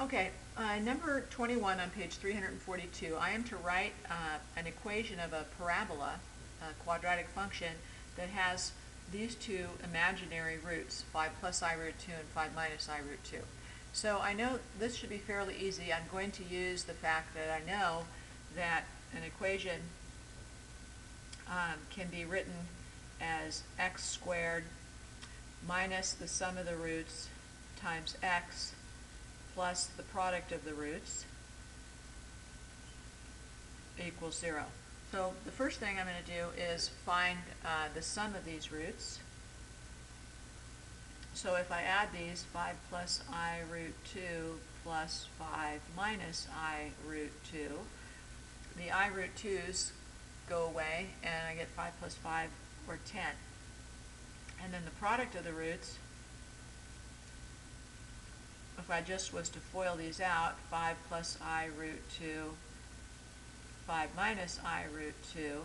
Okay, number 21 on page 342, I am to write an equation of a parabola, a quadratic function, that has these two imaginary roots, 5 plus I root 2 and 5 minus I root 2. So I know this should be fairly easy. I'm going to use the fact that I know that an equation can be written as x squared minus the sum of the roots times x plus the product of the roots equals 0. So the first thing I'm going to do is find the sum of these roots. So if I add these, 5 plus I root 2 plus 5 minus I root 2, the I root 2's go away and I get 5 plus 5 or 10. And then the product of the roots, if I just was to FOIL these out, 5 plus I root 2, 5 minus I root 2,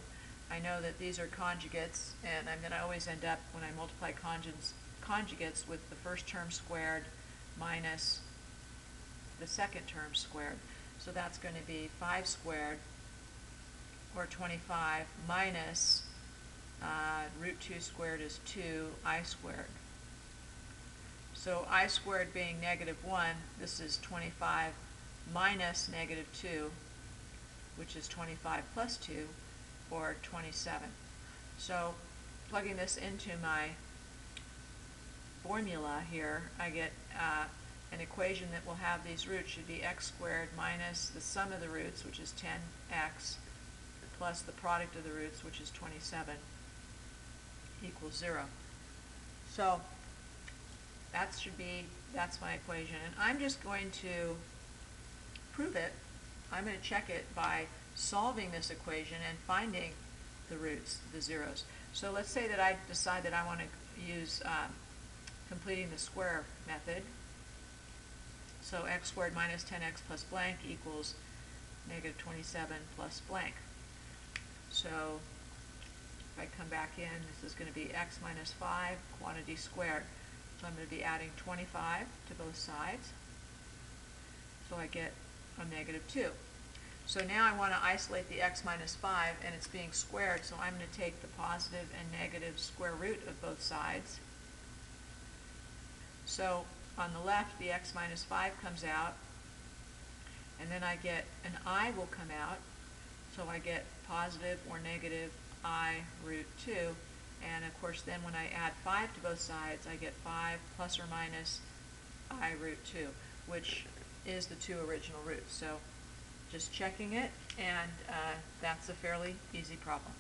I know that these are conjugates, and I'm going to always end up, when I multiply conjugates, with the first term squared minus the second term squared. So that's going to be 5 squared, or 25, minus root 2 squared is 2I squared. So I squared being negative 1, this is 25 minus negative 2, which is 25 plus 2, or 27. So plugging this into my formula here, I get an equation that will have these roots should be x squared minus the sum of the roots, which is 10x, plus the product of the roots, which is 27, equals 0. So that's my equation, and I'm just going to prove it. I'm going to check it by solving this equation and finding the roots, the zeros. So let's say that I decide that I want to use completing the square method. So x squared minus 10x plus blank equals negative 27 plus blank. So if I come back in, this is going to be x minus 5 quantity squared. So I'm going to be adding 25 to both sides. So I get a negative 2. So now I want to isolate the x minus 5, and it's being squared, so I'm going to take the positive and negative square root of both sides. So on the left, the x minus 5 comes out, and then I get an I will come out, so I get positive or negative I root 2. And of course then when I add 5 to both sides, I get 5 plus or minus I root 2, which is the two original roots. So just checking it, and that's a fairly easy problem.